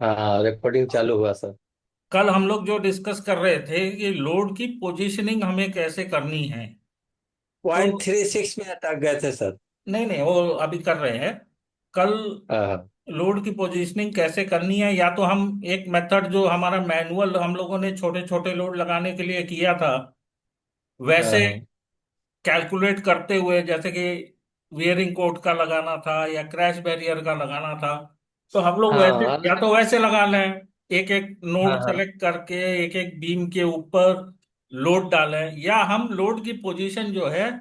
हाँ, रिकॉर्डिंग चालू हुआ सर। कल हम लोग जो डिस्कस कर रहे थे कि लोड की पोजीशनिंग हमें कैसे करनी है। तो 0.36 में अटक गए थे सर। नहीं नहीं, वो अभी कर रहे हैं। कल हाँ लोड की पोजीशनिंग कैसे करनी है, या तो हम एक मेथड जो हमारा मैनुअल हम लोगों ने छोटे छोटे लोड लगाने के लिए किया था हाँ वैसे हाँ कैलकुलेट करते हुए, जैसे कि वियरिंग कोट का लगाना था या क्रैश बैरियर का लगाना था, तो हम लोग वैसे हाँ या तो वैसे लगा लें, एक एक हाँ नोड हाँ सेलेक्ट करके एक एक बीम के ऊपर लोड डालें, या हम लोड की पोजीशन जो है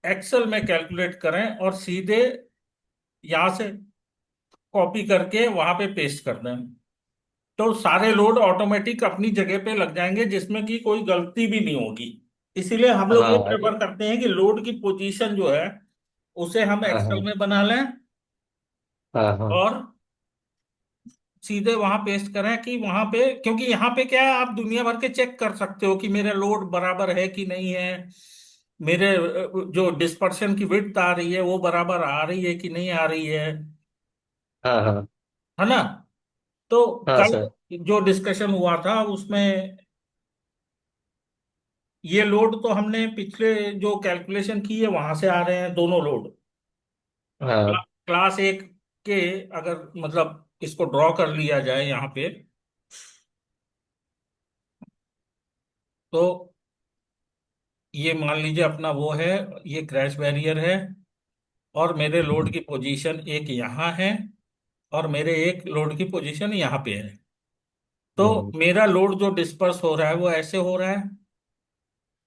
एक्सेल में कैलकुलेट करें और सीधे यहां से कॉपी करके वहां पे पेस्ट कर दें। तो सारे लोड ऑटोमेटिक अपनी जगह पे लग जाएंगे जिसमें कि कोई गलती भी नहीं होगी। इसीलिए हम लोग ये हाँ प्रेफर करते हैं कि लोड की पोजीशन जो है उसे हम हाँ एक्सेल हाँ में बना लें हाँ हाँ और सीधे वहां पेस्ट करें, कि वहां पे, क्योंकि यहाँ पे क्या है, आप दुनिया भर के चेक कर सकते हो कि मेरा लोड बराबर है कि नहीं है, मेरे जो डिस्पर्शन की विड्थ आ रही है वो बराबर आ रही है कि नहीं आ रही हाँ हाँ है ना। तो हाँ कल सर। जो डिस्कशन हुआ था उसमें ये लोड तो हमने पिछले जो कैलकुलेशन की है वहां से आ रहे हैं दोनों लोड। हाँ क्लास एक के, अगर मतलब इसको ड्रॉ कर लिया जाए यहाँ पे, तो ये मान लीजिए अपना वो है, ये क्रैश बैरियर है, और मेरे लोड की पोजीशन एक यहाँ है, और मेरे एक लोड की पोजीशन यहाँ पे है। तो हम्म, मेरा लोड जो डिस्पर्स हो रहा है वो ऐसे हो रहा है,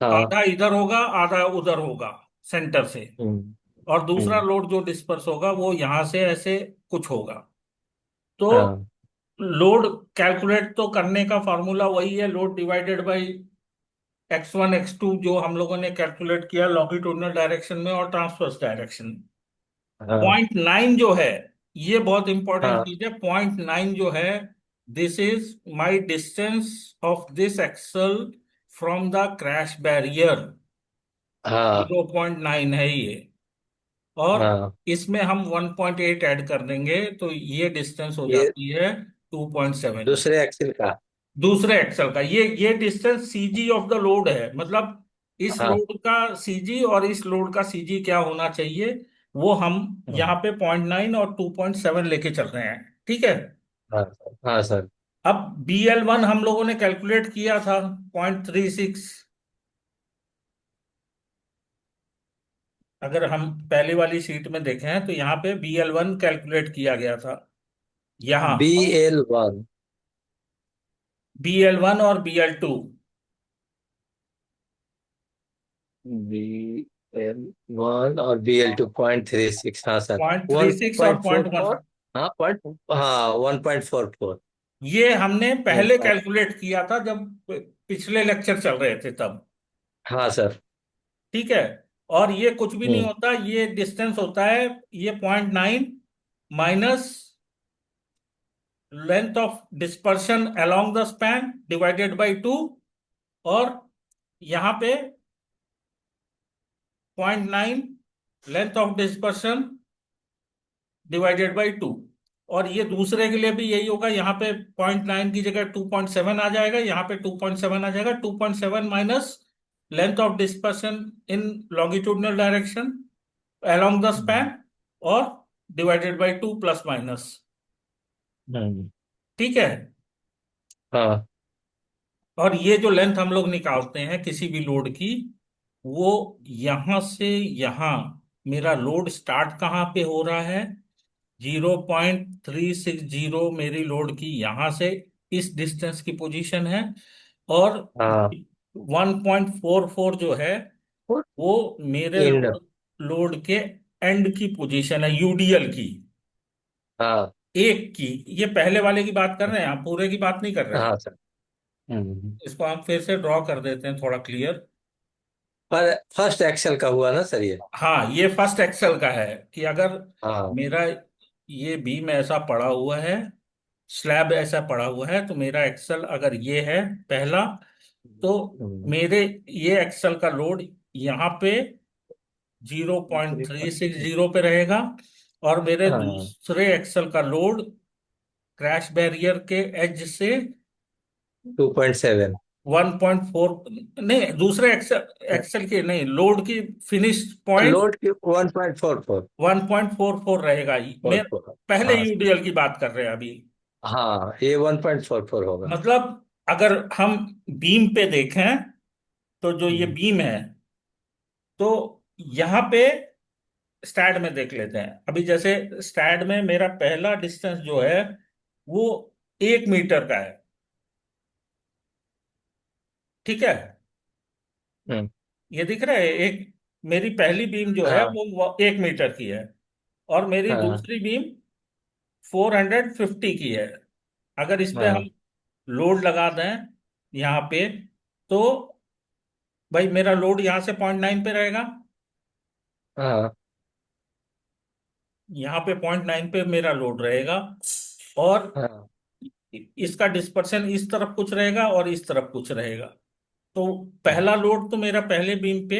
हाँ आधा इधर होगा आधा उधर होगा सेंटर से, हम्म, और दूसरा हम्म, लोड जो डिस्पर्स होगा वो यहां से ऐसे कुछ होगा। तो हाँ लोड कैलकुलेट तो करने का फॉर्मूला वही है, load divided by x1 x2, जो हम लोगों ने कैलकुलेट किया लॉन्गिट्यूडिनल डायरेक्शन में और ट्रांसवर्स डायरेक्शन में। हाँ 0.9 जो है, ये बहुत इंपॉर्टेंट हाँ चीज है। 0.9 जो है, this is my distance of this axle from the crash barrier. हाँ 0.9 है ये, और हाँ। इसमें हम 1.8 ऐड कर देंगे तो ये डिस्टेंस हो ये जाती है 2.7। दूसरे एक्सिल का। दूसरे एक्सल का ये distance CG of the load है, मतलब इस हाँ लोड का सीजी और इस लोड का सीजी क्या होना चाहिए, वो हम हाँ यहाँ पे 0.9 और 2.7 लेके चल रहे हैं। ठीक है। हाँ सर, हाँ सर। अब BL1 हम लोगों ने कैलकुलेट किया था 0.36। अगर हम पहली वाली शीट में देखें तो यहाँ पे BL1 कैलकुलेट किया गया था यहाँ। BL1। BL1 और BL2। BL1 और BL2.36, हाँ sir. Point three one six और point four point one four हाँ पॉइंट, हाँ 1.44। ये हमने पहले हाँ कैलकुलेट किया था जब पिछले लेक्चर चल रहे थे तब। हाँ सर। ठीक है। और ये कुछ भी नहीं हम्म होता, ये डिस्टेंस होता है, ये 0.9 minus length of dispersion along the span divided by 2, और यहाँ पे 0.9 length of dispersion divided by 2। और ये दूसरे के लिए भी यही होगा, यहाँ पे 0.9 की जगह 2.7 आ जाएगा, यहाँ पे 2.7 आ जाएगा। 2.7 minus length of dispersion in longitudinal direction along the hmm, span, और डिवाइडेड बाई 2 प्लस माइनस। हम्म, ठीक है। हाँ और ये जो लेंथ हम लोग निकालते हैं किसी भी लोड की, वो यहां से यहां, मेरा लोड स्टार्ट कहाँ पे हो रहा है, 0.360 मेरी लोड की यहां से इस डिस्टेंस की पोजीशन है, और हाँ 1.44 जो है वो मेरे इन लोड के एंड की पोजीशन है, यूडीएल की, हाँ एक की। ये पहले वाले की बात कर रहे हैं, आप पूरे की बात नहीं कर रहे हैं। हाँ सर। हम्म। इसको हम फिर से ड्रॉ कर देते हैं थोड़ा क्लियर। पर फर्स्ट एक्सेल का हुआ ना सर ये। हाँ, ये फर्स्ट एक्सेल का है कि अगर हाँ मेरा ये बीम ऐसा पड़ा हुआ है, स्लैब ऐसा पड़ा हुआ है, तो मेरा एक्सेल अगर ये है पहला, तो हम्म, मेरे ये एक्सेल का लोड यहाँ पे 0.360 पे रहेगा, और मेरे हाँ दूसरे एक्सेल का लोड क्रैश बैरियर के एज से 2.7। 1.4, नहीं दूसरे एक्सेल एक्सेल के नहीं, लोड की फिनिश पॉइंट लोड की 1.44। 1.44 रहेगा। मैं पहले हाँ यूडीएल की बात कर रहे हैं अभी। हाँ, ये 1.44 होगा। मतलब अगर हम बीम पे देखें तो जो ये हम्म, बीम है, तो यहाँ पे स्टैड में देख लेते हैं। अभी जैसे स्टैड में मेरा पहला डिस्टेंस जो है वो 1 मीटर का है। ठीक है, हम्म, ये दिख रहा है। एक मेरी पहली बीम जो है हाँ वो 1 मीटर की है, और मेरी हाँ दूसरी बीम 450 की है। अगर इस पे हम हाँ लोड लगा दें यहाँ पे, तो भाई मेरा लोड यहाँ से 0.9 पे रहेगा, हाँ यहाँ पे 0.9 पे मेरा लोड रहेगा, और हाँ इसका डिस्पर्शन इस तरफ कुछ रहेगा और इस तरफ कुछ रहेगा। तो पहला लोड तो मेरा पहले बीम पे,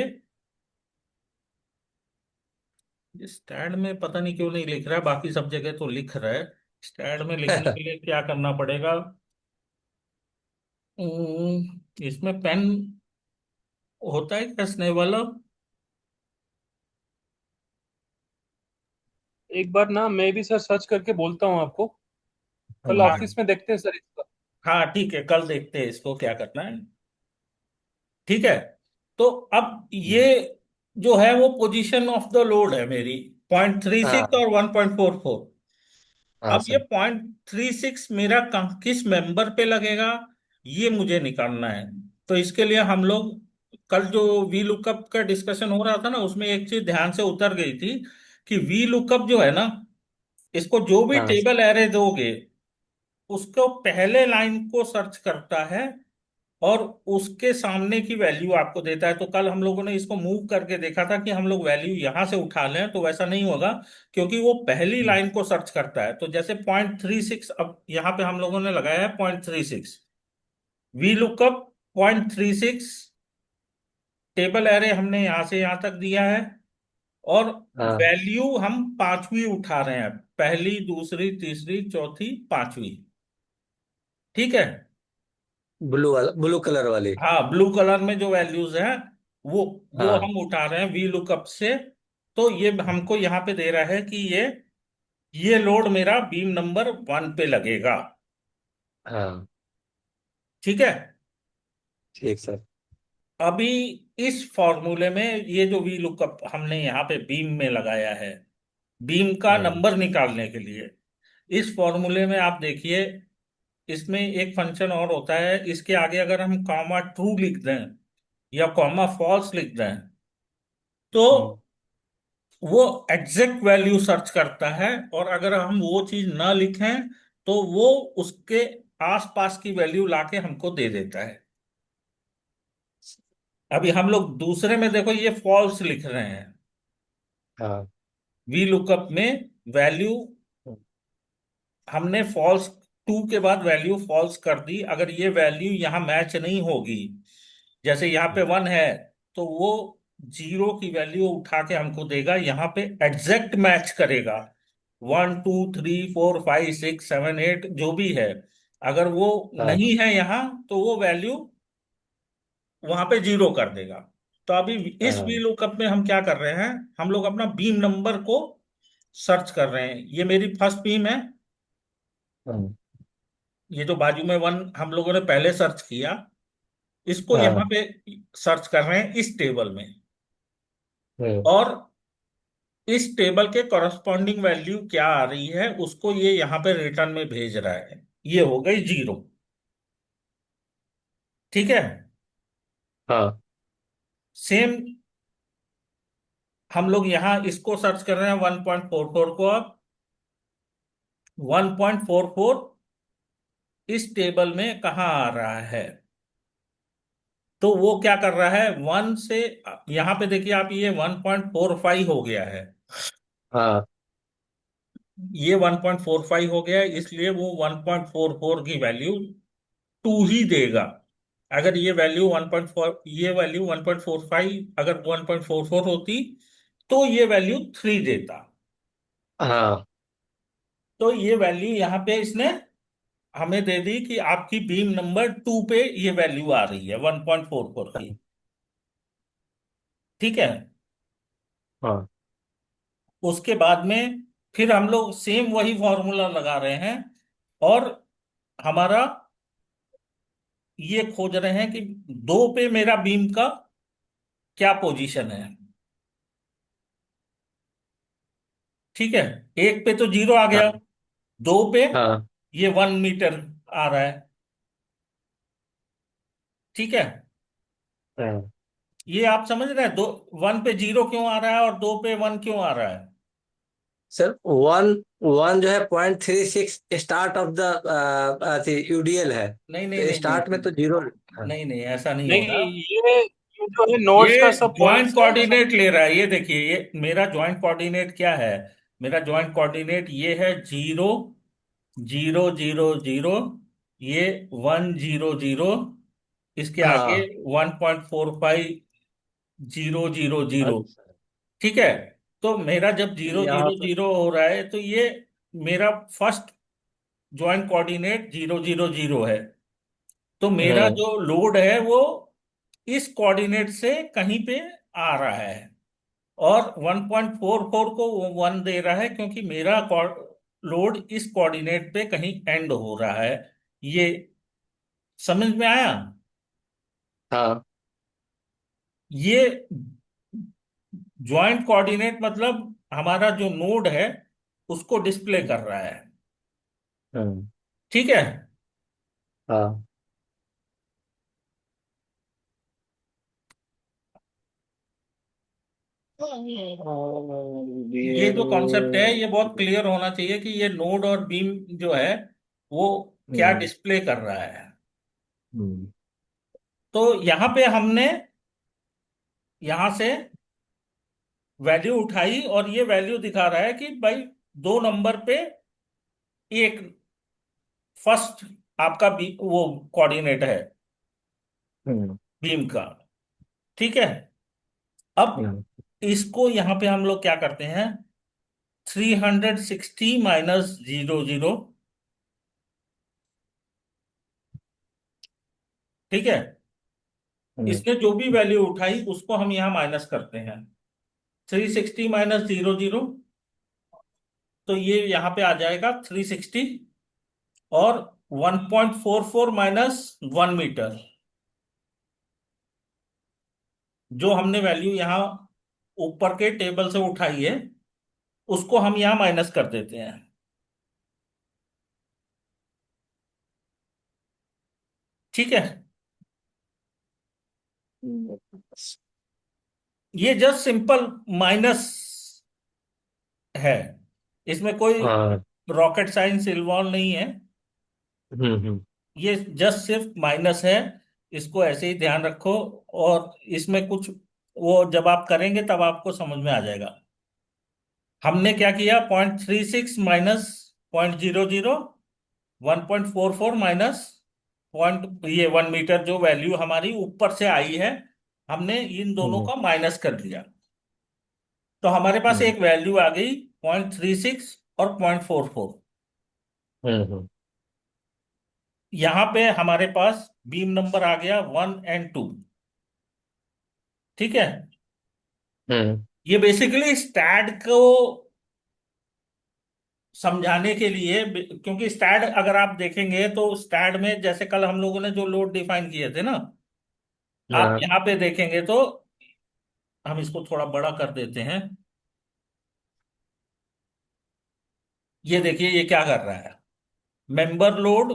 स्टैंड में पता नहीं क्यों नहीं लिख रहा है, बाकी सब जगह तो लिख रहा है। स्टैंड में लिखने के लिए क्या करना पड़ेगा? इसमें पेन होता है क्या स्नेह वाला? एक बार ना मैं भी सर सर्च करके बोलता हूँ आपको। कल हाँ हाँ ऑफिस में देखते हैं सर इसका। हाँ, ठीक है, कल देखते हैं इसको क्या करना है। ठीक है, तो अब ये जो है वो पोजीशन ऑफ द लोड है मेरी, 0.36 हाँ और 1.44। हाँ अब ये सर। 0.36 मेरा किस मेंबर पे लगेगा, ये मुझे निकालना है। तो इसके लिए हम लोग, कल जो वी लुकअप का डिस्कशन हो रहा था ना, उसमें एक चीज ध्यान से उतर गई थी कि वी लुकअप जो है ना, इसको जो भी हाँ टेबल एरे दोगे उसको पहले लाइन को सर्च करता है और उसके सामने की वैल्यू आपको देता है। तो कल हम लोगों ने इसको मूव करके देखा था कि हम लोग वैल्यू यहां से उठा लें, तो वैसा नहीं होगा, क्योंकि वो पहली लाइन को सर्च करता है। तो जैसे 0.36, अब यहाँ पे हम लोगों ने लगाया है 0.36, वी लुकअप 0.36, टेबल एरे हमने यहां से यहां तक दिया है, और हाँ। वैल्यू हम पांचवी उठा रहे हैं, पहली दूसरी तीसरी चौथी पांचवी। ठीक है, ब्लू वाला, ब्लू कलर वाली। हाँ ब्लू कलर में जो वैल्यूज हैं वो हाँ हम उठा रहे हैं वी लुकअप से। तो ये हमको यहाँ पे दे रहा है कि ये लोड मेरा बीम नंबर 1 पे लगेगा। हाँ। ठीक है, ठीक सर। अभी इस फॉर्मूले में ये जो वी लुकअप हमने यहाँ पे बीम में लगाया है, बीम का हाँ नंबर निकालने के लिए, इस फॉर्मूले में आप देखिए, इसमें एक फंक्शन और होता है। इसके आगे अगर हम कॉमा ट्रू लिख दें या कॉमा फॉल्स लिख दें, तो हम्म, वो एग्जैक्ट वैल्यू सर्च करता है, और अगर हम वो चीज ना लिखें तो वो उसके आसपास की वैल्यू लाके हमको दे देता है। अभी हम लोग दूसरे में देखो ये फॉल्स लिख रहे हैं, हाँ वी लुकअप में वैल्यू हमने फॉल्स, टू के बाद वैल्यू फॉल्स कर दी। अगर ये वैल्यू यहाँ मैच नहीं होगी, जैसे यहाँ पे 1 है, तो वो जीरो की वैल्यू उठा के हमको देगा, यहाँ पे एग्जैक्ट मैच करेगा। 1 2 3 4 5 6 7 8 जो भी है, अगर वो हाँ नहीं है यहाँ तो वो वैल्यू वहां पे जीरो कर देगा। तो अभी इस वी हाँ लुकअप में हम क्या कर रहे हैं, हम लोग अपना बीम नंबर को सर्च कर रहे हैं। ये मेरी फर्स्ट बीम है, हाँ ये जो बाजू में 1 हम लोगों ने पहले सर्च किया, इसको यहाँ हाँ, पे सर्च कर रहे हैं इस टेबल में, हम्म, और इस टेबल के कॉरस्पॉन्डिंग वैल्यू क्या आ रही है उसको ये यहाँ पे रिटर्न में भेज रहा है। ये हो गई जीरो। ठीक है, हाँ सेम हम लोग यहाँ इसको सर्च कर रहे हैं 1.44 को। अब 1.44 इस टेबल में कहाँ आ रहा है, तो वो क्या कर रहा है, 1 से, यहाँ पे देखिए आप, ये 1.45 हो गया है, हाँ ये 1.45 हो गया है, इसलिए वो 1.44 की वैल्यू 2 ही देगा। अगर ये वैल्यू 1.4, ये वैल्यू 1.45 अगर 1.44 होती तो ये वैल्यू 3 देता। हाँ तो ये वैल्यू यहाँ पे इसने हमें दे दी कि आपकी बीम नंबर 2 पे ये वैल्यू आ रही है 1.44 की। ठीक है। हाँ उसके बाद में फिर हम लोग सेम वही फॉर्मूला लगा रहे हैं, और हमारा ये खोज रहे हैं कि 2 पे मेरा बीम का क्या पोजीशन है। ठीक है। 1 पे तो 0 आ गया, हाँ 2 पे हाँ ये 1 मीटर आ रहा है। ठीक है। हाँ। ये आप समझ रहे हैं, 1 पे 0 क्यों आ रहा है और 2 पे 1 क्यों आ रहा है? सर वन वन जो है 0.36 स्टार्ट ऑफ द यूडीएल है। नहीं नहीं तो नहीं नहीं स्टार्ट में तो जीरो। हाँ नहीं नहीं, ऐसा नहीं नहीं, होगा। ये जो है नोट्स ये का सब ज्वाइंट पॉइंट्स है ये सब। कोऑर्डिनेट ले रहा है, ये देखिए, ये मेरा ज्वाइंट कोऑर्डिनेट क्या है। मेरा ज्वाइंट कोऑर्डिनेट ये है 0 0 0 0, ये 1 0 0, इसके आगे हाँ। 1.45 0 0 0। अच्छा। ठीक है। तो मेरा जब जीरो यहाँ जीरो पर। जीरो हो रहा है, तो ये मेरा फर्स्ट ज्वाइंट कोऑर्डिनेट 0 0 0 है। तो मेरा हम्म। जो लोड है वो इस कोऑर्डिनेट से कहीं पे आ रहा है, और 1.44 को वो 1 दे रहा है, क्योंकि मेरा लोड इस कोऑर्डिनेट पे कहीं एंड हो रहा है। ये समझ में आया? हाँ। ये ज्वाइंट कोऑर्डिनेट मतलब हमारा जो नोड है उसको डिस्प्ले कर रहा है। हम्म। ठीक है। हाँ। ये जो कॉन्सेप्ट है ये बहुत क्लियर होना चाहिए कि ये नोड और बीम जो है वो क्या हम्म। डिस्प्ले कर रहा है। हम्म। तो यहां पे हमने यहां से वैल्यू उठाई, और ये वैल्यू दिखा रहा है कि भाई 2 नंबर पे एक फर्स्ट आपका वो कोऑर्डिनेट है हम्म। बीम का। ठीक है। अब हम्म। इसको यहां पे हम लोग क्या करते हैं, 360 - 0 0। ठीक है। हम्म। इसने जो भी वैल्यू उठाई उसको हम यहां माइनस करते हैं। 360 - 0 0, तो ये यहां पे आ जाएगा 360, और 1.44 - 1 मीटर, जो हमने वैल्यू यहां ऊपर के टेबल से उठाई है उसको हम यहां माइनस कर देते हैं। ठीक है। ये जस्ट सिंपल माइनस है, इसमें कोई हाँ। रॉकेट साइंस इन्वॉल्व नहीं है। हम्म। ये जस्ट सिर्फ माइनस है, इसको ऐसे ही ध्यान रखो। और इसमें कुछ वो जब आप करेंगे तब आपको समझ में आ जाएगा। हमने क्या किया, 0.36 माइनस 0.00, 1.44 माइनस पॉइंट, ये 1 मीटर जो वैल्यू हमारी ऊपर से आई है, हमने इन दोनों हम्म। का माइनस कर दिया। तो हमारे पास हम्म। एक वैल्यू आ गई 0.36 और 0.44। हम्म। यहां पे हमारे पास बीम नंबर आ गया 1 और 2। ठीक है। हम्म। ये बेसिकली स्टैड को समझाने के लिए, क्योंकि स्टैड अगर आप देखेंगे तो स्टैड में जैसे कल हम लोगों ने जो लोड डिफाइन किए थे ना, आप हाँ। यहाँ पे देखेंगे तो हम इसको थोड़ा बड़ा कर देते हैं। ये देखिए ये क्या कर रहा है, मेंबर लोड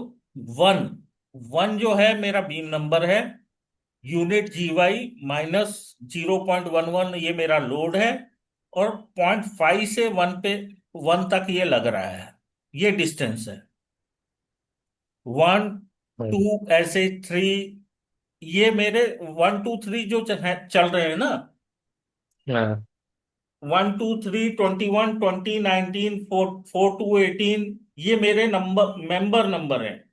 1, 1 जो है मेरा बीम नंबर है, यूनिट GY -0.11 ये मेरा लोड है, और 0.5 से 1 तक ये लग रहा है, ये डिस्टेंस है। 1 2 हम्म। ऐसे 3, ये मेरे 1 2 3 जो चल रहे हैं ना, हाँ। 1 2 3 21 20 19 4 4 to 18, ये मेरे नंबर मेंबर नंबर है।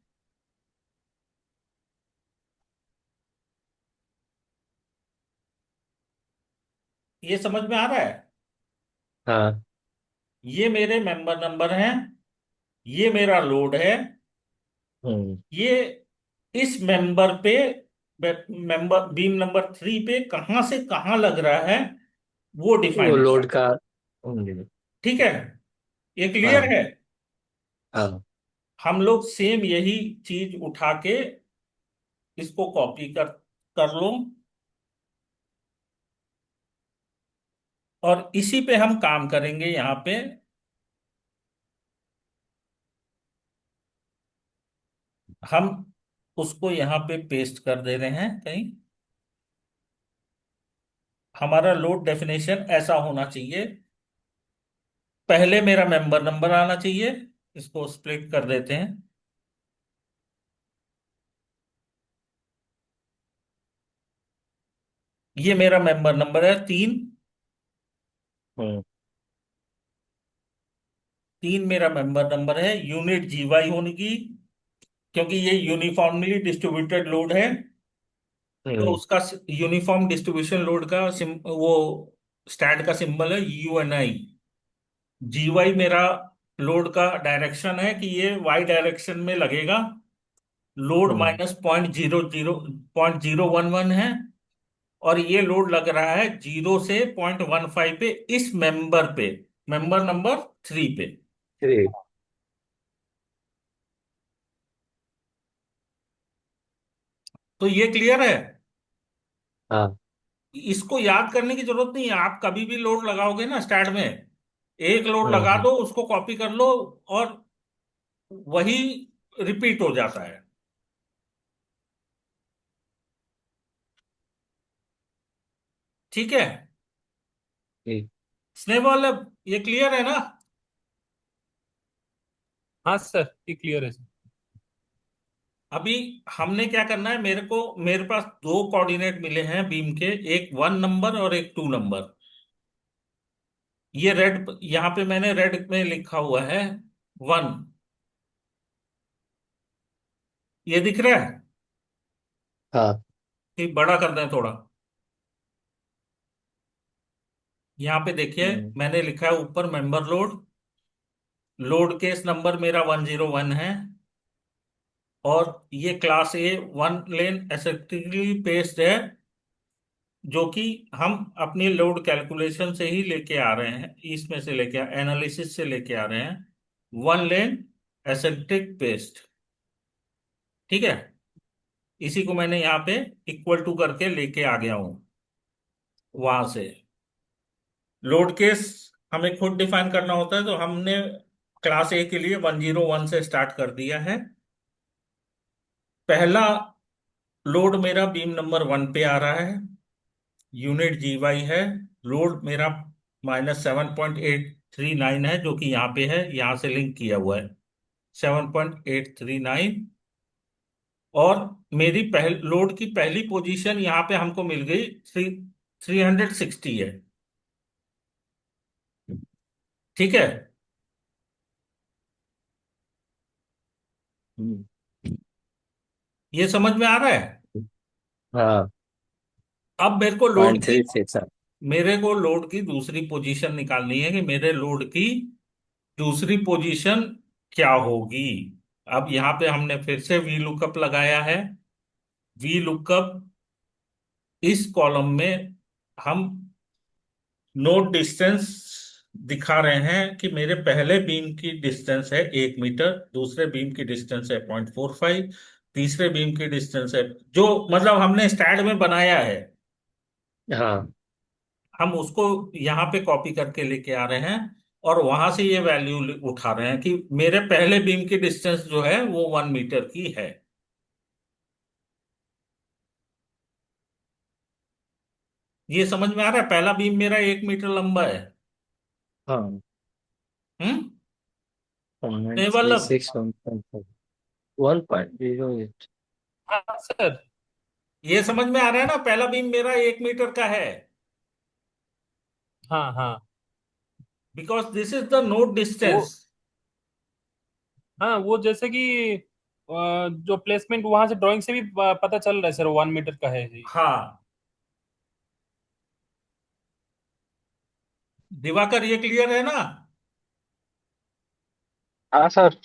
ये समझ में आ रहा है? हाँ। ये मेरे मेंबर नंबर हैं, ये मेरा लोड है, ये इस मेंबर पे, मेंबर बीम नंबर 3 पे कहां से कहां लग रहा है वो वो डिफाइन लोड होगा। का। ठीक है, ये क्लियर हाँ है। हाँ। हम लोग सेम यही चीज उठा के इसको कॉपी कर लो, और इसी पे हम काम करेंगे यहाँ पे। हम उसको यहाँ पे पेस्ट कर दे रहे हैं कहीं। हमारा लोड डेफिनेशन ऐसा होना चाहिए, पहले मेरा मेंबर नंबर आना चाहिए। इसको स्प्लिट कर देते हैं। ये मेरा मेंबर नंबर है 3। हम्म 3 मेरा मेंबर नंबर है। यूनिट जीवाई होगी, क्योंकि ये यूनिफॉर्मली डिस्ट्रीब्यूटेड लोड है। तो हम्म उसका यूनिफॉर्म डिस्ट्रीब्यूशन लोड का वो स्टैंड का सिंबल है यूएनआई। जीवाई मेरा लोड का डायरेक्शन है कि ये वाई डायरेक्शन में लगेगा। लोड हम्म माइनस 0.011 है। और ये लोड लग रहा है 0 से 0.15 पे, इस मेंबर पे, मेंबर नंबर 3 पे। थ्री। तो ये क्लियर है। हाँ। इसको याद करने की जरूरत नहीं है। आप कभी भी लोड लगाओगे ना स्टार्ट में, एक लोड लगा हम्म दो, उसको कॉपी कर लो, और वही रिपीट हो जाता है। ठीक है, ठीक। स्नेबॉल, ये क्लियर है ना। हाँ सर, ये क्लियर है सर। अभी हमने क्या करना है, मेरे पास दो कोऑर्डिनेट मिले हैं बीम के, एक 1 नंबर और एक 2 नंबर। ये रेड, यहां पे मैंने रेड में लिखा हुआ है 1। ये दिख रहा है हाँ। कि बड़ा कर दें थोड़ा। यहाँ पे देखिए, हम्म मैंने लिखा है ऊपर member load. Load case number मेरा 101 है। और ये क्लास ए 1 लेन एसेप्टिकली पेस्ट है, जो कि हम अपनी लोड कैलकुलेशन से ही लेके आ रहे हैं, इसमें से लेके एनालिसिस से लेके आ रहे हैं। 1 लेन एसेप्टिक पेस्ट। ठीक है, इसी को मैंने यहाँ पे इक्वल टू करके लेके आ गया हूं वहां से। लोड केस हमें खुद डिफाइन करना होता है, तो हमने क्लास ए के लिए 101 से स्टार्ट कर दिया है। पहला लोड मेरा बीम नंबर 1 पे आ रहा है। यूनिट जीवाई है। लोड मेरा -7.839 है, जो कि यहाँ पे है, यहाँ से लिंक किया हुआ है 7.839। और मेरी लोड की पहली पोजीशन यहाँ पे हमको मिल गई 360 है। ठीक है, हम्म। ये समझ में आ रहा है। हाँ। अब मेरे को लोड पॉइंट की, थ्री सिक्स। मेरे को लोड की दूसरी पोजीशन निकालनी है कि मेरे लोड की दूसरी पोजीशन क्या होगी। अब यहाँ पे हमने फिर से वी लुकअप लगाया है। वी लुकअप, इस कॉलम में हम नोड डिस्टेंस दिखा रहे हैं कि मेरे पहले बीम की डिस्टेंस है 1 मीटर, दूसरे बीम की डिस्टेंस है 0.45, तीसरे बीम की डिस्टेंस है, जो मतलब हमने स्टैंड में बनाया है, हाँ। हम उसको यहाँ पे कॉपी करके लेके आ रहे हैं। और वहां से ये वैल्यू उठा रहे हैं कि मेरे पहले बीम की डिस्टेंस जो है वो 1 मीटर की है। ये समझ में आ रहा है, पहला बीम मेरा 1 मीटर लंबा है। हाँ। हम्म। पॉइंट नहीं थ्री वल्लभ, सिक्स 1.08। हाँ सर। ये समझ में आ रहा है ना, पहला बीम मेरा 1 मीटर का है, हाँ हाँ। Because this is the node वो डिस्टेंस। हाँ, वो जैसे कि जो प्लेसमेंट वहां से ड्राइंग से भी पता चल रहा है सर, 1 मीटर का है जी। हाँ, दिवाकर ये क्लियर है ना। हाँ सर।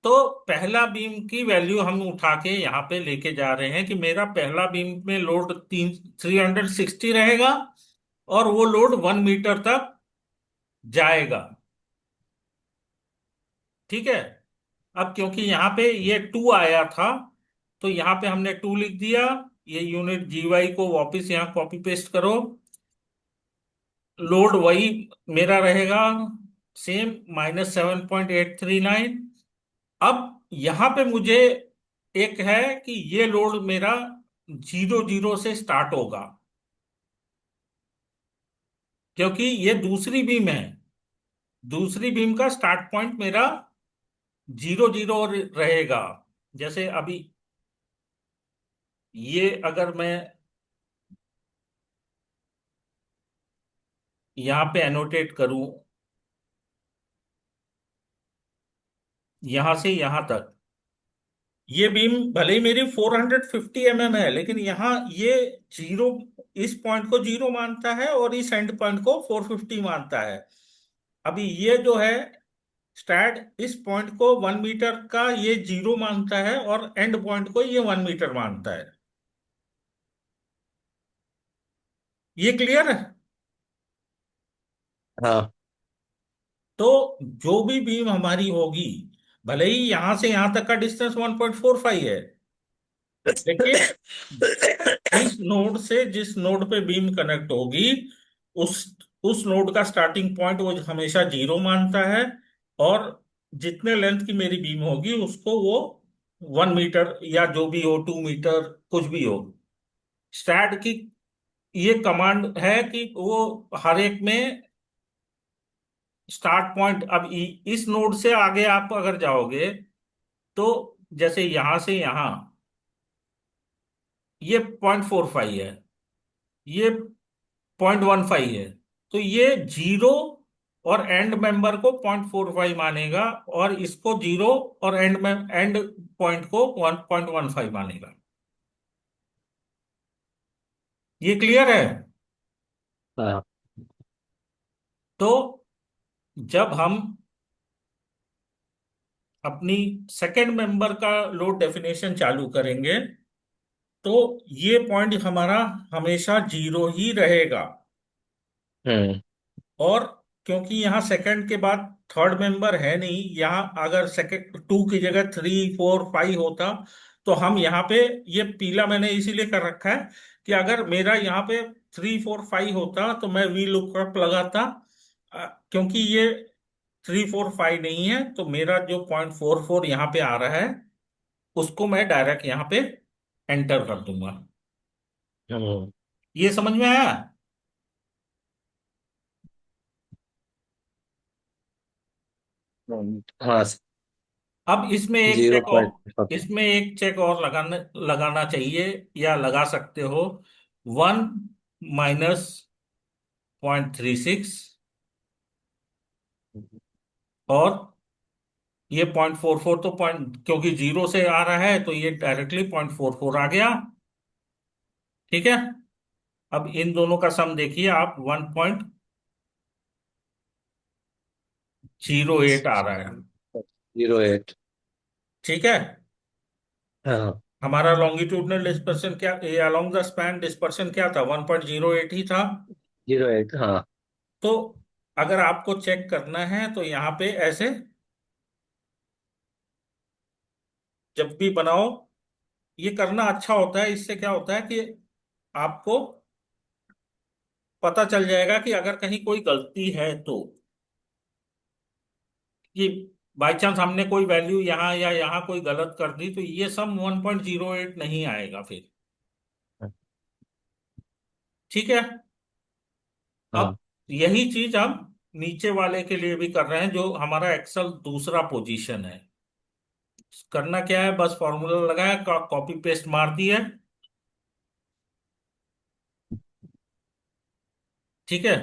तो पहला बीम की वैल्यू हम उठा के यहाँ पे लेके जा रहे हैं कि मेरा पहला बीम में लोड 360 रहेगा और वो लोड 1 मीटर तक जाएगा। ठीक है। अब क्योंकि यहाँ पे ये 2 आया था तो यहाँ पे हमने 2 लिख दिया। ये यूनिट जीवाई को वापस यहाँ कॉपी पेस्ट करो। लोड वही मेरा रहेगा, सेम -7.839। अब यहां पे मुझे एक है कि ये लोड मेरा 0 0 से स्टार्ट होगा, क्योंकि ये दूसरी बीम है। दूसरी बीम का स्टार्ट पॉइंट मेरा 0 0 रहेगा। जैसे अभी ये अगर मैं यहां पे एनोटेट करूं, यहां से यहां तक ये बीम भले ही मेरी 450 है, लेकिन यहाँ ये जीरो, इस पॉइंट को 0 मानता है और इस एंड पॉइंट को 450 मानता है। अभी ये जो है स्टैट, इस पॉइंट को 1 मीटर का ये 0 मानता है और एंड पॉइंट को ये 1 मीटर मानता है। ये क्लियर है? हाँ। तो जो भी बीम हमारी होगी, भले ही यहां से यहां तक का डिस्टेंस 1.45 है, लेकिन इस नोड से जिस नोड पे बीम कनेक्ट होगी, उस उस नोड का स्टार्टिंग पॉइंट वो हमेशा 0 मानता है, और जितने लेंथ की मेरी बीम होगी उसको वो 1 मीटर या जो भी हो, 2 मीटर, कुछ भी हो। स्टैट की ये कमांड है कि वो हर एक में स्टार्ट पॉइंट, अब इस नोड से आगे आप अगर जाओगे तो जैसे यहां से यहां ये 0.45 है, ये 0.15 है, तो ये 0 और एंड मेंबर को 0.45 मानेगा, और इसको 0 और एंड पॉइंट को 1.15 मानेगा। ये क्लियर है? हाँ। तो जब हम अपनी सेकंड मेंबर का लोड डेफिनेशन चालू करेंगे तो ये पॉइंट हमारा हमेशा 0 ही रहेगा। हम्म। और क्योंकि यहाँ सेकंड के बाद थर्ड मेंबर है नहीं, यहाँ अगर सेकंड 2 की जगह 3 4 5 होता तो हम यहाँ पे, ये पीला मैंने इसीलिए कर रखा है कि अगर मेरा यहाँ पे 3 4 5 होता तो मैं वी लुकअप लगाता। क्योंकि ये 3 4 5 नहीं है तो मेरा जो 0.44 यहाँ पे आ रहा है उसको मैं डायरेक्ट यहाँ पे एंटर कर दूंगा। हम्म। ये समझ में आया? हाँ। अब इसमें एक जीरो चेक और, पॉइंट। इसमें एक चेक और लगाना लगाना चाहिए, या लगा सकते हो। 1 - 0.36, और ये 0.44, तो पॉइंट क्योंकि 0 से आ रहा है तो ये डायरेक्टली 0.44 आ गया। ठीक है। अब इन दोनों का सम देखिए आप, 1.08 आ रहा है। 08। ठीक है। हाँ। हमारा लॉन्गिट्यूडनल डिस्पर्शन क्या, अलोंग द स्पैन डिस्पर्शन क्या था? 1.08 ही था। 08। हाँ। तो अगर आपको चेक करना है तो यहाँ पे ऐसे जब भी बनाओ, ये करना अच्छा होता है। इससे क्या होता है कि आपको पता चल जाएगा कि अगर कहीं कोई गलती है तो, कि बाई चांस हमने कोई वैल्यू यहाँ या यहाँ कोई गलत कर दी तो ये सम 1.08 नहीं आएगा फिर। ठीक है। अब हाँ। यही चीज हम नीचे वाले के लिए भी कर रहे हैं, जो हमारा एक्सल दूसरा पोजीशन है। करना क्या है, बस फॉर्मूला लगाया, कॉपी पेस्ट मार दिया। ठीक है।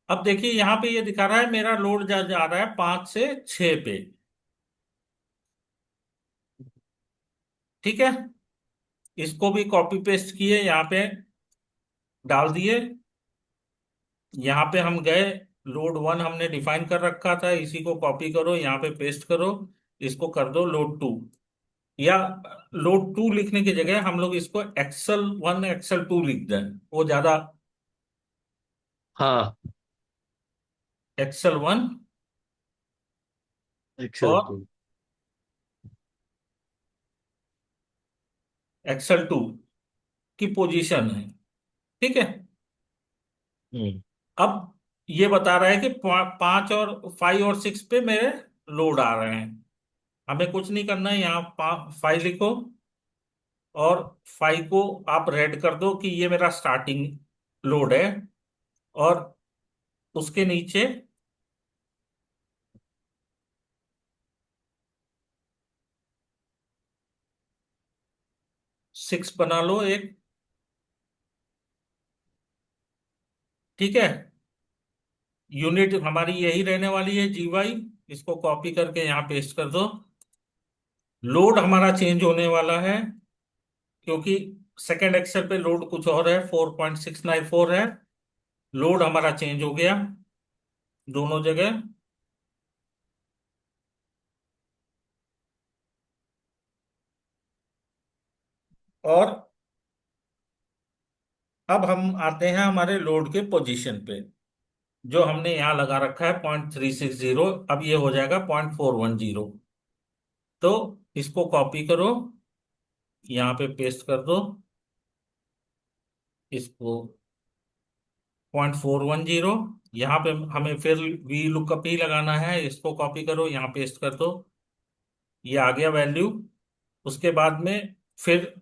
अब देखिए यहाँ पे ये दिखा रहा है मेरा लोड जा जा रहा है 5 से 6 पे। ठीक है। इसको भी कॉपी पेस्ट किए, यहाँ पे डाल दिए। यहाँ पे हम गए, लोड 1 हमने डिफाइन कर रखा था, इसी को कॉपी करो, यहाँ पे पेस्ट करो। इसको कर दो लोड 2, या लोड 2 लिखने की जगह हम लोग इसको एक्सल 1 एक्सल 2 लिख दें, वो ज्यादा। हाँ, एक्सल 1 एक्सेल और टू। एक्सल 2 की पोजीशन है। ठीक है। हम्म। अब ये बता रहा है कि 5 और 5 और 6 पे मेरे लोड आ रहे हैं। हमें कुछ नहीं करना है, यहाँ 5 लिखो और 5 को आप रेड कर दो कि ये मेरा स्टार्टिंग लोड है, और उसके नीचे 6 बना लो एक। ठीक है। यूनिट हमारी यही रहने वाली है GY। इसको कॉपी करके यहाँ पेस्ट कर दो। लोड हमारा चेंज होने वाला है, क्योंकि सेकेंड एक्सेल पे लोड कुछ और है, 4.694 है। लोड हमारा चेंज हो गया दोनों जगह। और अब हम आते हैं हमारे लोड के पोजीशन पे, जो हमने यहाँ लगा रखा है 0.360। अब ये हो जाएगा 0.410। तो इसको कॉपी करो, यहाँ पे पेस्ट कर दो। इसको 0.410, यहाँ पे हमें फिर वी लुकअप ही लगाना है। इसको कॉपी करो, यहाँ पेस्ट कर दो। ये आ गया वैल्यू। उसके बाद में फिर,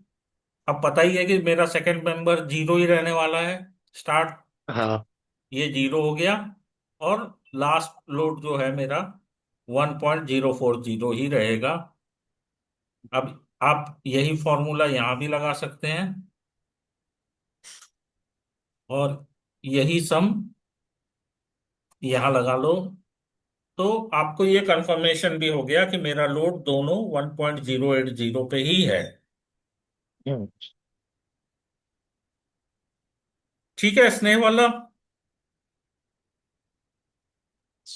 अब पता ही है कि मेरा सेकंड मेंबर 0 ही रहने वाला है, स्टार्ट। हाँ। ये 0 हो गया। और लास्ट लोड जो है मेरा 1.040 ही रहेगा। अब आप यही फॉर्मूला यहाँ भी लगा सकते हैं, और यही सम यहाँ लगा लो। तो आपको ये कंफर्मेशन भी हो गया कि मेरा लोड दोनों 1.080 पे ही है। हम्म। ठीक है स्नेह वाला,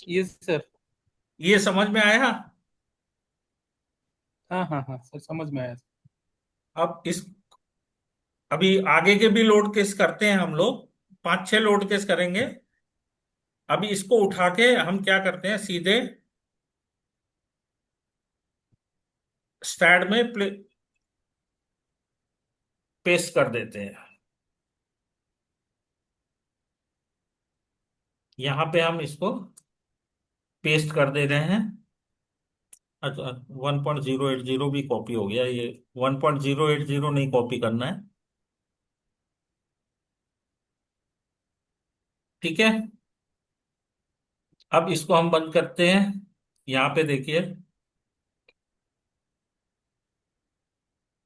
यस सर। ये समझ में आया। हाँ हाँ हाँ सर, समझ में आया। अब इस अभी आगे के भी लोड केस करते हैं हम लोग, 5-6 लोड केस करेंगे। अभी इसको उठा के हम क्या करते हैं, सीधे स्टैड में पेस्ट कर देते हैं। यहां पे हम इसको पेस्ट कर दे रहे हैं। अच्छा, 1.080 भी कॉपी हो गया। ये 1.080 नहीं कॉपी करना है। ठीक है। अब इसको हम बंद करते हैं। यहाँ पे देखिए।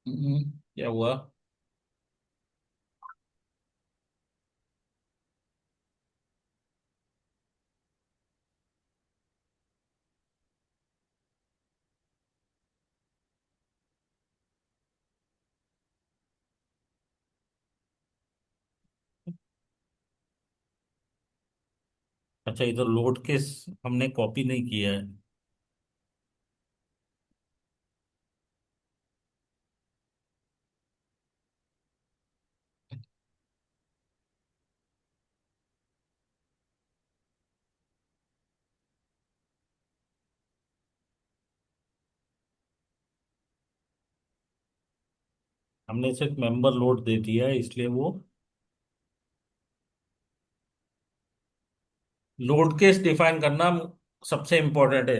क्या हुआ। अच्छा, इधर लोड केस हमने कॉपी नहीं किया है। हमने सिर्फ मेंबर लोड दे दिया है, इसलिए वो लोड केस डिफाइन करना सबसे इंपॉर्टेंट है।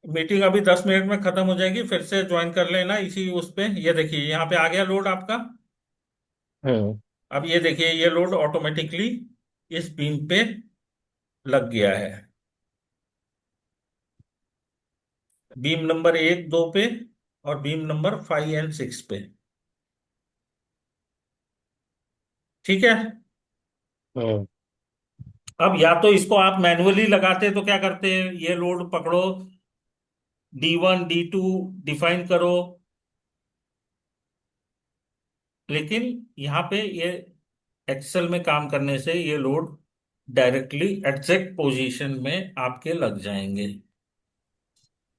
मीटिंग अभी 10 मिनट में खत्म हो जाएगी, फिर से ज्वाइन कर लेना इसी उस पे। ये देखिए यहाँ पे आ गया लोड आपका। हम्म। अब ये देखिए, ये लोड ऑटोमेटिकली इस बीम पे लग गया है, बीम नंबर 1, 2 पे, और बीम नंबर 5 एंड 6 पे। ठीक है। हम्म। अब या तो इसको आप मैन्युअली लगाते तो क्या करते हैं, ये लोड पकड़ो, D1 D2 डिफाइन करो। लेकिन यहाँ पे ये एक्सेल में काम करने से ये लोड डायरेक्टली एग्जैक्ट पोजीशन में आपके लग जाएंगे।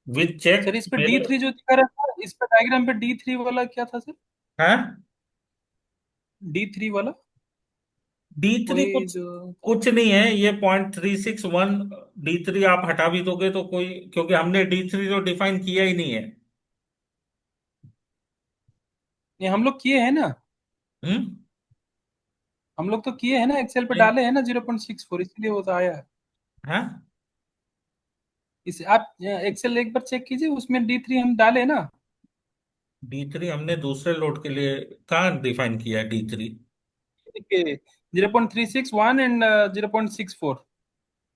विद चेक सर इस पे मेरे। D3 जो दिखा रहा था, इस पे डायग्राम पे D3 वाला क्या था सर? है D3 वाला D3 वही कुछ जो था। कुछ नहीं है, ये 0.361। D3 आप हटा भी दोगे तो कोई, क्योंकि हमने D3 तो डिफाइन किया ही नहीं है। ये हम लोग किए हैं ना, हम्म। हम लोग तो किए हैं ना, एक्सेल पे नहीं। डाले हैं ना 0.64, इसलिए वो तो आया है। है इस आप एक्सेल एक बार चेक कीजिए, उसमें D3 हम डाले ना। D3 हमने दूसरे लोड के लिए कहाँ डिफाइन किया है D3? 0.361 एंड 0.64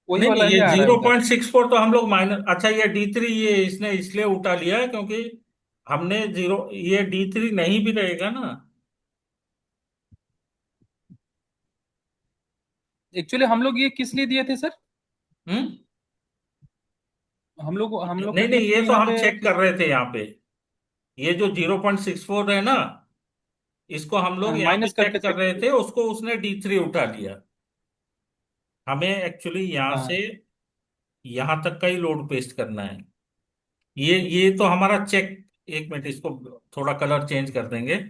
वही नहीं नहीं, वाला ये ही आ रहा है जीरो उधर। पॉइंट सिक्स फोर तो हम लोग माइनस, अच्छा ये D3 ये इसने इसलिए उठा लिया है क्योंकि हमने जीरो, ये D3 नहीं भी रहेगा ना। एक्चुअली हम लोग ये किस लिए दिए थे सर? हम्म। हम लोग को नहीं नहीं, ये D3 तो यहाँ हम पे चेक कर रहे थे यहाँ पे। ये जो 0.64 है ना, इसको हम लोग यहाँ पे माइनस करके चेक कर चेक रहे कीजिए। थे, उसको उसने D3 उठा लिया। हमें एक्चुअली यहाँ से हाँ यहाँ तक का ही लोड पेस्ट करना है। ये तो हमारा चेक, एक मिनट इसको थोड़ा कलर चेंज कर देंगे।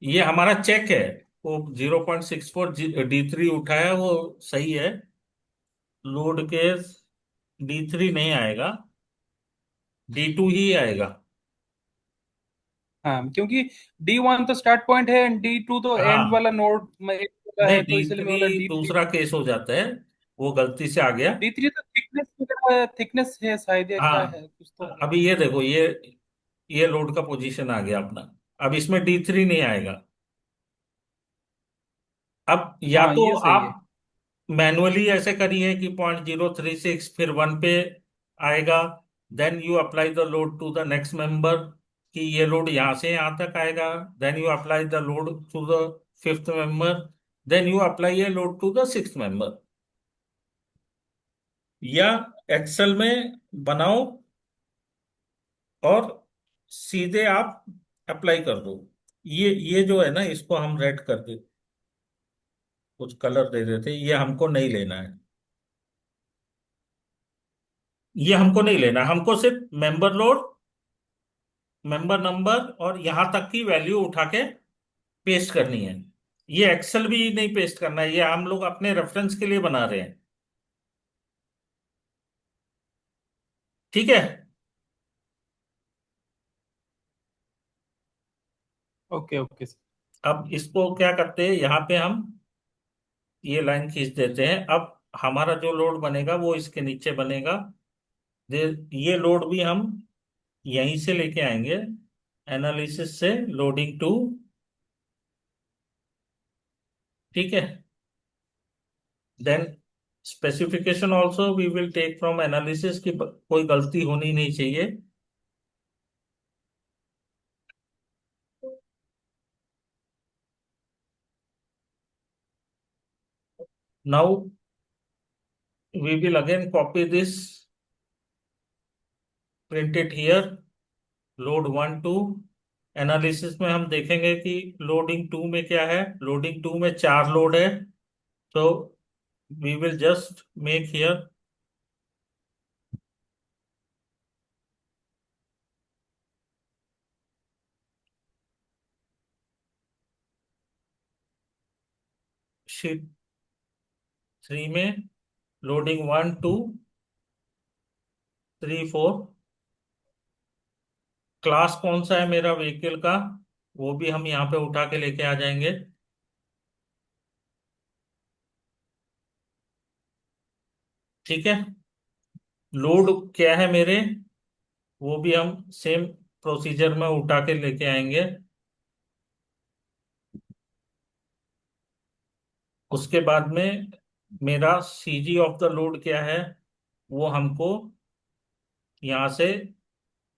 ये हमारा चेक है, वो 0.64 D3 उठाया, वो सही है। लोड के D3 नहीं आएगा, D2 ही आएगा। हाँ, क्योंकि D1 तो स्टार्ट पॉइंट है एंड D2 तो एंड हाँ। वाला नोड में एक वाला नहीं, है, तो इसलिए मैं D3 बोला D3। दूसरा केस हो जाता है, वो गलती से आ गया। D3 तो थिकनेस है शायद, या क्या हाँ। है कुछ तो है। अभी ये देखो, ये लोड का पोजीशन आ गया अपना। अब इसमें D3 नहीं आएगा। अब या हाँ तो ये सही है। आप मैनुअली ऐसे करिए कि 0.036 फिर वन पे आएगा, then you apply the load to the next member, कि ये लोड यहाँ से यहाँ तक आएगा। Then you apply the load to the fifth member, then you apply a load to the sixth member. या एक्सेल में बनाओ और सीधे आप अप्लाई कर दो। ये जो है ना, इसको हम रेड कर दे, कुछ कलर दे देते, ये हमको नहीं लेना है। ये हमको नहीं लेना, हमको सिर्फ मेंबर लोड, मेंबर नंबर और यहां तक की वैल्यू उठा के पेस्ट करनी है। ये एक्सेल भी नहीं पेस्ट करना है, ये हम लोग अपने रेफरेंस के लिए बना रहे हैं। ठीक है। Okay okay sir. अब इसको क्या करते हैं, यहाँ पे हम ये लाइन खींच देते हैं। अब हमारा जो लोड बनेगा वो इसके नीचे बनेगा। ये लोड भी हम यहीं से लेके आएंगे, एनालिसिस से लोडिंग टू। ठीक है। Then specification also we will take from analysis, की कोई गलती होनी नहीं चाहिए। Now we will again copy this, print it here, load 1 2। Analysis में हम देखेंगे कि लोडिंग टू में क्या है। लोडिंग टू में 4 लोड है, तो we will just make here sheet 3 में लोडिंग 1 2 3 4। क्लास कौन सा है मेरा व्हीकल का, वो भी हम यहाँ पे उठा के लेके आ जाएंगे। ठीक है। लोड क्या है मेरे, वो भी हम सेम प्रोसीजर में उठा के लेके आएंगे। उसके बाद में मेरा सीजी ऑफ द लोड क्या है, वो हमको यहाँ से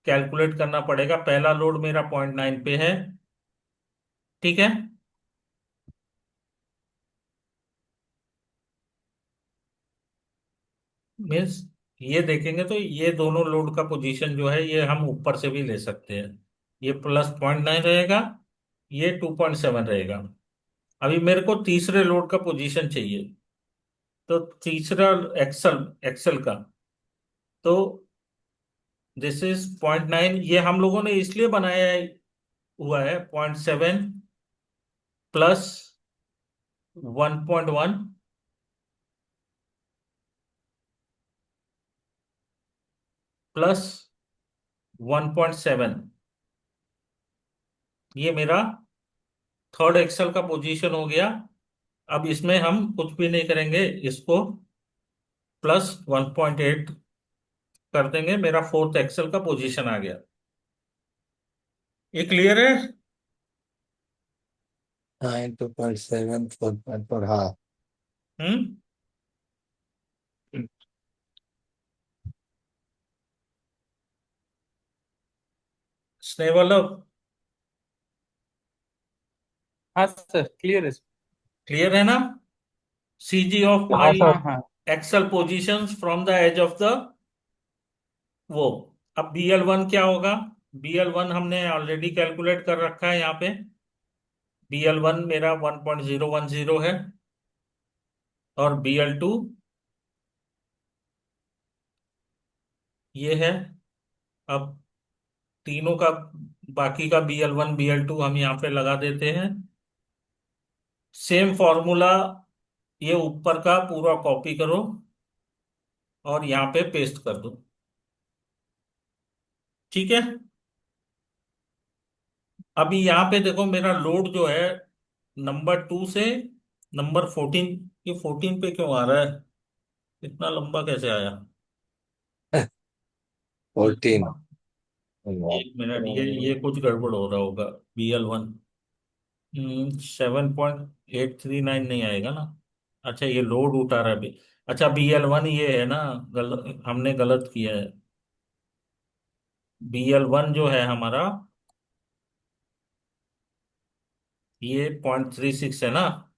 कैलकुलेट करना पड़ेगा। पहला लोड मेरा 0.9 पे है। ठीक है। मीन्स ये देखेंगे तो ये दोनों लोड का पोजीशन जो है, ये हम ऊपर से भी ले सकते हैं। ये प्लस 0.9 रहेगा, ये 2.7 रहेगा। अभी मेरे को तीसरे लोड का पोजीशन चाहिए, तो तीसरा एक्सल एक्सल का, तो दिस इज 0.9। ये हम लोगों ने इसलिए बनाया हुआ है 0.7 प्लस 1.1 प्लस 1.7। ये मेरा थर्ड एक्सेल का पोजीशन हो गया। अब इसमें हम कुछ भी नहीं करेंगे, इसको प्लस 1.8 कर देंगे, मेरा फोर्थ एक्सेल का पोजीशन आ गया। ये क्लियर है? 2.7 4.4, हाँ। हम्म। स्नेह, हाँ सर, क्लियर है सर। क्लियर है ना? सीजी ऑफ हाँ माई सर, हाँ। Axle positions from the edge of the वो। अब BL1 क्या होगा? BL1 हमने ऑलरेडी कैलकुलेट कर रखा है यहाँ पे। BL1 मेरा 1.010 है, और BL2 ये है। अब तीनों का, बाकी का BL1 BL2 हम यहाँ पे लगा देते हैं। सेम फॉर्मूला ये ऊपर का पूरा कॉपी करो और यहाँ पे पेस्ट कर दो। ठीक है। अभी यहाँ पे देखो, मेरा लोड जो है नंबर 2 से नंबर 14, ये 14 पे क्यों आ रहा है? इतना लंबा कैसे आया? 14। एक मिनट, ये कुछ गड़बड़ हो रहा होगा। BL1 7.839 नहीं आएगा ना? अच्छा, ये लोड उठा रहा है अभी। अच्छा, BL1 ये है ना, हमने गलत किया है। BL1 जो है हमारा, ये 0.36 है ना,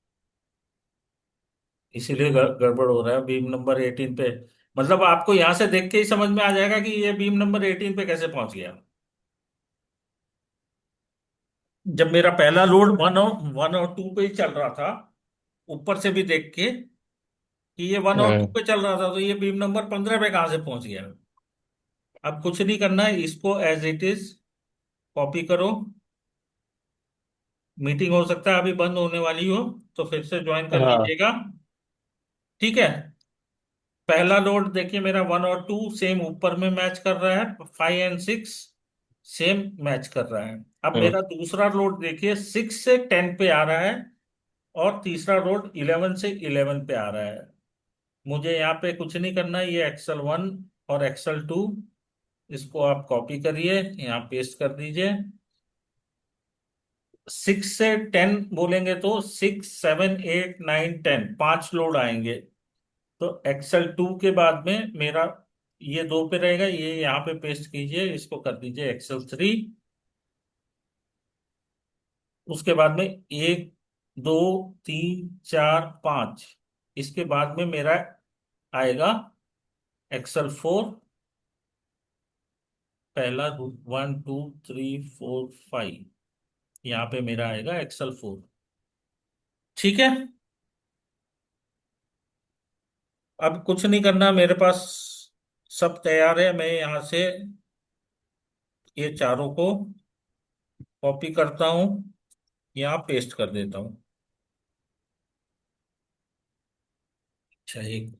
इसीलिए गड़बड़ हो रहा है बीम नंबर 18 पे। मतलब आपको यहां से देख के ही समझ में आ जाएगा कि ये बीम नंबर 18 पे कैसे पहुंच गया। जब मेरा पहला लोड 1 और 2 पे ही चल रहा था, ऊपर से भी देख के कि ये 1 और 2 हम्म। पे चल रहा था, तो ये बीम नंबर 15 पे कहां से पहुंच गया? अब कुछ नहीं करना है, इसको एज इट इज कॉपी करो। मीटिंग हो सकता है अभी बंद होने वाली हो, तो फिर से ज्वाइन कर हाँ। लीजिएगा। ठीक है। पहला लोड देखिए, मेरा 1 और 2 सेम ऊपर में मैच कर रहा है, 5 और 6 सेम मैच कर रहा है। अब हम्म। मेरा दूसरा लोड देखिए, 6 से 10 पे आ रहा है, और तीसरा लोड 11 से 11 पे आ रहा है। मुझे यहाँ पे कुछ नहीं करना है, ये Excel 1 और Excel 2, इसको आप कॉपी करिए, यहाँ पेस्ट कर दीजिए। 6 से 10 बोलेंगे तो 6, 7, 8, 9, 10 5 लोड आएंगे। तो Excel 2 के बाद में मेरा ये 2 पे रहेगा, ये यहाँ पे पेस्ट कीजिए, इसको कर दीजिए Excel 3। उसके बाद में 1, 2, 3, 4, 5, इसके बाद में मेरा आएगा Excel 4। पहला 1, 2, 3, 4, 5, यहाँ पे मेरा आएगा Excel 4। ठीक है। अब कुछ नहीं करना, मेरे पास सब तैयार है। मैं यहाँ से ये चारों को कॉपी करता हूँ, यहाँ पेस्ट कर देता हूँ। अच्छा, एक